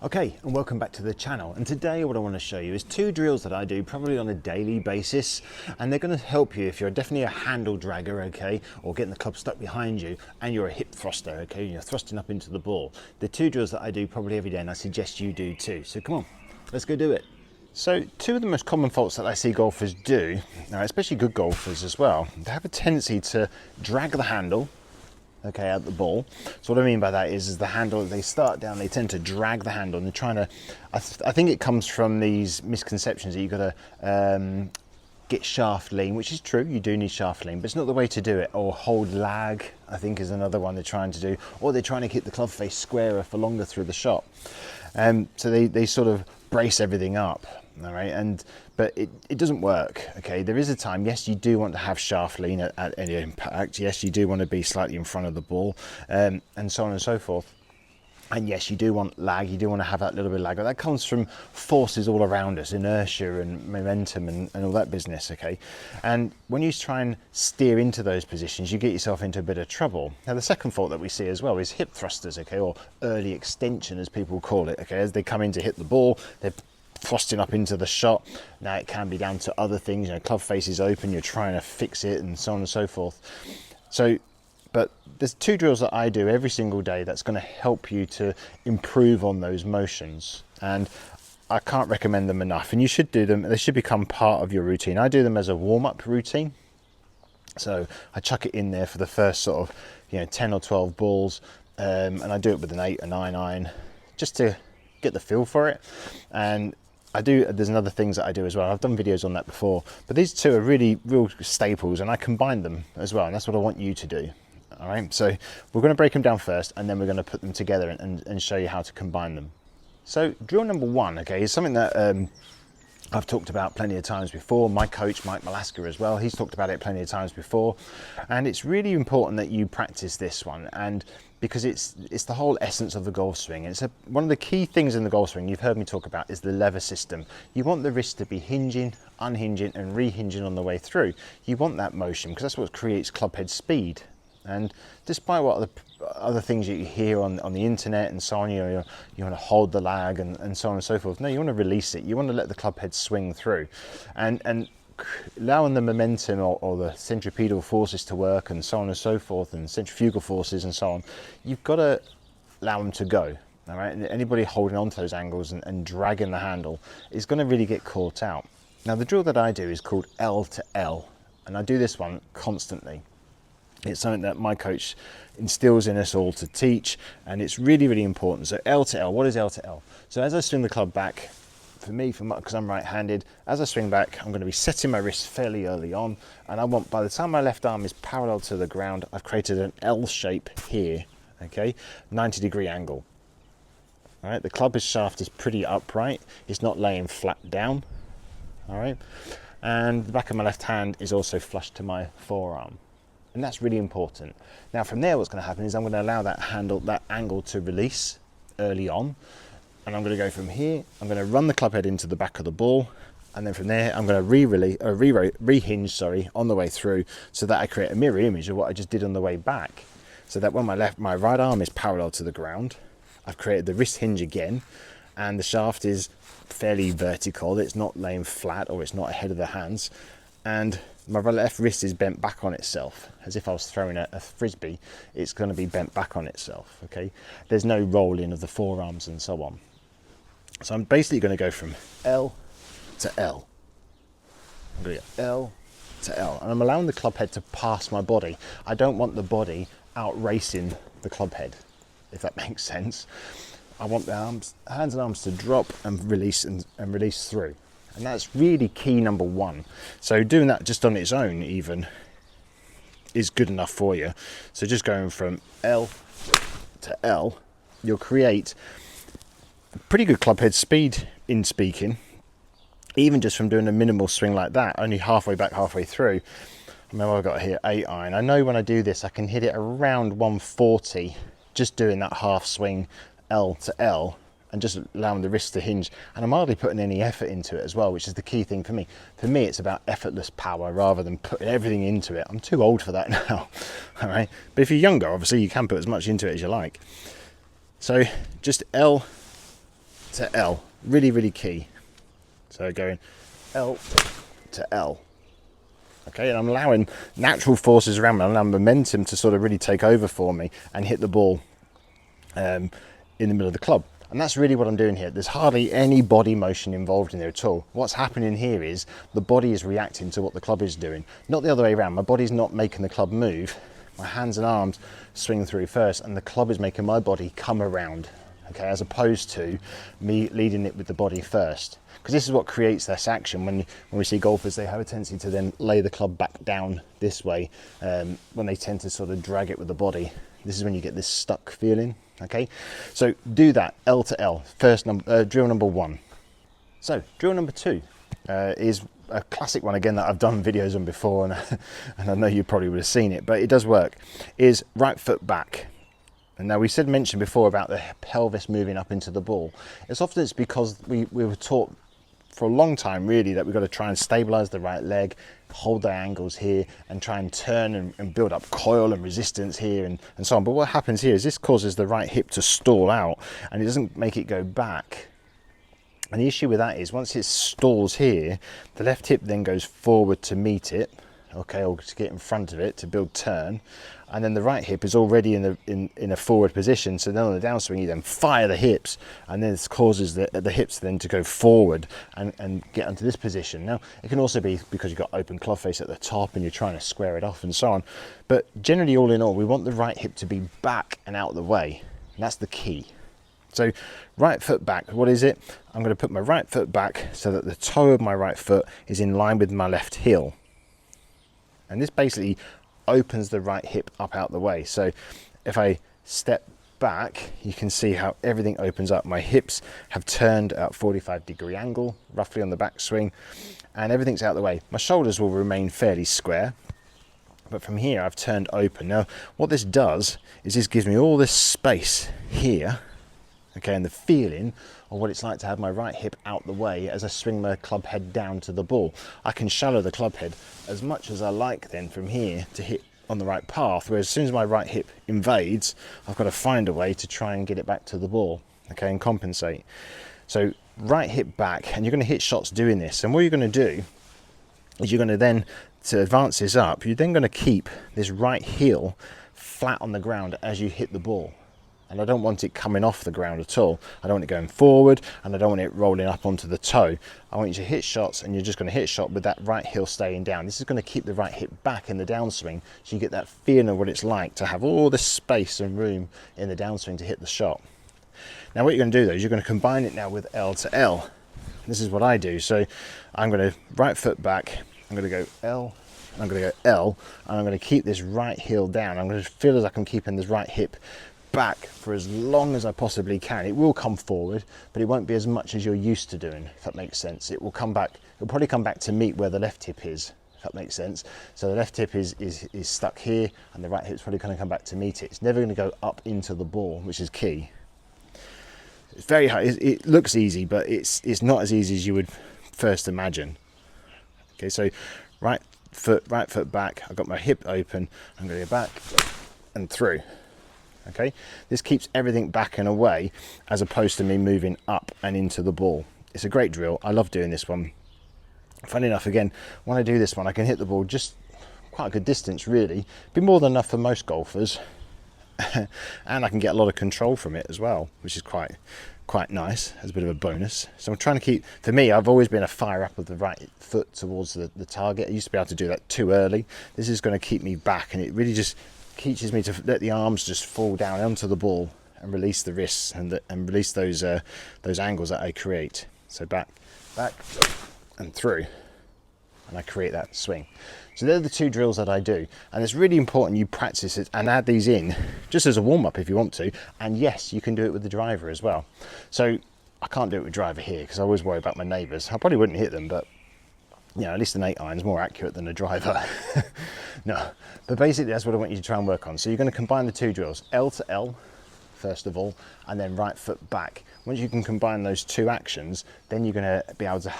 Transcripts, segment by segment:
Okay, and welcome back to the channel. And today what I want to show you is two drills that I do probably on a daily basis, and they're going to help you if you're definitely a handle dragger, okay, or getting the club stuck behind you, and you're a hip thruster, okay, you're thrusting up into the ball. The two drills that I do probably every day, and I suggest you do too. So come on, let's go do it. So two of the most common faults that I see golfers do, especially good golfers as well, they have a tendency to drag the handle, okay, at the ball. So what I mean by that is the handle, they start down, they tend to drag the handle, and they're trying to, I think it comes from these misconceptions that you've got to get shaft lean, which is true, you do need shaft lean, but it's not the way to do it. Or hold lag, I think, is another one they're trying to do. Or they're trying to keep the club face squarer for longer through the shot. So they sort of brace everything up, all right, but it doesn't work, okay. There is a time, yes, you do want to have shaft lean at any impact, yes, you do want to be slightly in front of the ball, and so on and so forth. And yes, you do want lag, you do want to have that little bit of lag, but that comes from forces all around us, inertia and momentum and all that business, okay? And when you try and steer into those positions, you get yourself into a bit of trouble. Now, the second fault that we see as well is hip thrusters, okay, or early extension as people call it, okay? As they come in to hit the ball, they're thrusting up into the shot. Now, it can be down to other things, you know, club face is open, you're trying to fix it and so on and so forth. But there's two drills that I do every single day that's going to help you to improve on those motions, and I can't recommend them enough, and you should do them. They should become part of your routine. I do them as a warm-up routine, so I chuck it in there for the first sort of 10 or 12 balls, and I do it with an 8 or 9 iron just to get the feel for it. And there's other things that I do as well. I've done videos on that before, but these two are really real staples, and I combine them as well, and that's what I want you to do. All right, so we're going to break them down first, and then we're going to put them together and show you how to combine them. So drill number one, okay, is something that I've talked about plenty of times before. My coach, Mike Malaska, as well, he's talked about it plenty of times before, and it's really important that you practice this one, and because it's the whole essence of the golf swing. It's one of the key things in the golf swing you've heard me talk about is the lever system. You want the wrist to be hinging, unhinging, and rehinging on the way through. You want that motion because that's what creates club head speed. And despite what other things you hear on the internet and so on, you want to hold the lag and so on and so forth. No, you want to release it. You want to let the club head swing through, and allowing the momentum or the centripetal forces to work and so on and so forth, and centrifugal forces and so on. You've got to allow them to go. All right. And anybody holding on to those angles and dragging the handle is going to really get caught out. Now, the drill that I do is called L to L, and I do this one constantly. It's something that my coach instills in us all to teach, and it's really, really important. So L to L, what is L to L? So as I swing the club back, for me, because I'm right-handed, as I swing back, I'm going to be setting my wrist fairly early on, and I want, by the time my left arm is parallel to the ground, I've created an L shape here, okay, 90-degree angle. All right, the club shaft is pretty upright, it's not laying flat down, all right, and the back of my left hand is also flush to my forearm. And that's really important. Now from there, what's going to happen is I'm going to allow that angle to release early on. And I'm going to go from here, I'm going to run the club head into the back of the ball. And then from there, I'm going to rehinge on the way through, so that I create a mirror image of what I just did on the way back. So that when my right arm is parallel to the ground, I've created the wrist hinge again, and the shaft is fairly vertical. It's not laying flat, or it's not ahead of the hands. And my left wrist is bent back on itself, as if I was throwing a frisbee. It's going to be bent back on itself, okay? There's no rolling of the forearms and so on. So I'm basically going to go from L to L. I'm going to go L to L, and I'm allowing the club head to pass my body. I don't want the body out racing the club head, if that makes sense. I want the hands and arms to drop and release and release through. And that's really key number one. So doing that just on its own even is good enough for you. So just going from L to L, you'll create a pretty good club head speed in speaking, even just from doing a minimal swing like that, only halfway back, halfway through. Remember, I've got here 8 iron. I know when I do this, I can hit it around 140, just doing that half swing L to L, and just allowing the wrist to hinge, and I'm hardly putting any effort into it as well, which is the key thing for me. For me, it's about effortless power rather than putting everything into it. I'm too old for that now, all right? But if you're younger, obviously you can put as much into it as you like. So just L to L, really, really key. So going L to L. Okay, and I'm allowing natural forces around me, I'm allowing momentum to sort of really take over for me and hit the ball in the middle of the club. And that's really what I'm doing here. There's hardly any body motion involved in there at all. What's happening here is the body is reacting to what the club is doing, not the other way around. My body's not making the club move. My hands and arms swing through first, and the club is making my body come around, okay, as opposed to me leading it with the body first. Because this is what creates this action. When we see golfers, they have a tendency to then lay the club back down this way when they tend to sort of drag it with the body. This is when you get this stuck feeling, okay? So do that, L to L, drill number 1. So drill number 2 is a classic one, again, that I've done videos on before, and I know you probably would have seen it, but it does work, is right foot back. And now we mentioned before about the pelvis moving up into the ball. It's because we were taught for a long time really that we've got to try and stabilize the right leg, hold the angles here, and try and turn and build up coil and resistance here and so on. But what happens here is this causes the right hip to stall out, and it doesn't make it go back. And the issue with that is once it stalls here, the left hip then goes forward to meet it, okay, or to get in front of it to build turn, and then the right hip is already in a forward position. So then on the downswing you then fire the hips, and then this causes the hips then to go forward and get onto this position. Now it can also be because you've got open club face at the top and you're trying to square it off and so on, but generally, all in all, we want the right hip to be back and out of the way, and that's the key. So right foot back, what is it? I'm going to put my right foot back so that the toe of my right foot is in line with my left heel. And this basically opens the right hip up out the way. So if I step back, you can see how everything opens up. My hips have turned at 45-degree angle, roughly on the backswing, and everything's out of the way. My shoulders will remain fairly square, but from here I've turned open. Now what this does is this gives me all this space here, okay, and the feeling of what it's like to have my right hip out the way as I swing my club head down to the ball. I can shallow the club head as much as I like then from here to hit on the right path, whereas as soon as my right hip invades, I've got to find a way to try and get it back to the ball, okay, and compensate. So right hip back, and you're going to hit shots doing this, and what you're going to do is you're going to then, to advance this up, you're then going to keep this right heel flat on the ground as you hit the ball. And I don't want it coming off the ground at all. I don't want it going forward, and I don't want it rolling up onto the toe. I want you to hit shots, and you're just going to hit a shot with that right heel staying down. This is going to keep the right hip back in the downswing, so you get that feeling of what it's like to have all this space and room in the downswing to hit the shot. Now what you're going to do though is you're going to combine it now with L to L. This is what I do. So I'm going to right foot back, I'm going to go L, I'm going to go L, and I'm going to keep this right heel down. I'm going to feel as like I'm keeping this right hip back for as long as I possibly can. It will come forward, but it won't be as much as you're used to doing, if that makes sense. It will come back, it'll probably come back to meet where the left hip is, if that makes sense. So the left hip is stuck here, and the right hip's probably going to come back to meet it. It's never going to go up into the ball, which is key. It's very hard. It looks easy, but it's not as easy as you would first imagine. Okay, so right foot back, I've got my hip open, I'm going to go back and through. Okay, this keeps everything back and away as opposed to me moving up and into the ball. It's a great drill. I love doing this one. Funny enough, again, when I do this one, I can hit the ball just quite a good distance, really. Be more than enough for most golfers. And I can get a lot of control from it as well, which is quite nice as a bit of a bonus. So I'm trying to keep, for me, I've always been a fire up with the right foot towards the target. I used to be able to do that too early. This is going to keep me back, and it really just teaches me to let the arms just fall down onto the ball and release the wrists and release those angles that I create. So back and through, and I create that swing. So they're the two drills that I do, and it's really important you practice it and add these in just as a warm-up if you want to. And yes, you can do it with the driver as well. So I can't do it with driver here because I always worry about my neighbours. I probably wouldn't hit them, but you know, at least an 8-iron is more accurate than a driver. No, but basically that's what I want you to try and work on. So you're going to combine the two drills, L to L first of all, and then right foot back. Once you can combine those two actions, then you're going to be able to,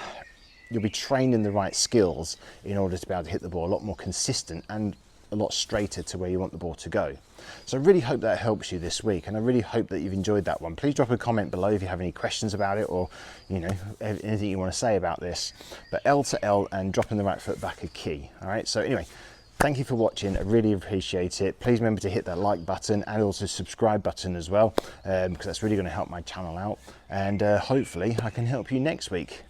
you'll be trained in the right skills in order to be able to hit the ball a lot more consistent and a lot straighter to where you want the ball to go. So I really hope that helps you this week, and I really hope that you've enjoyed that one. Please drop a comment below if you have any questions about it, or anything you want to say about this. But L to L and dropping the right foot back are key. All right, so anyway, thank you for watching. I really appreciate it. Please remember to hit that like button and also subscribe button as well, because that's really going to help my channel out, and hopefully I can help you next week.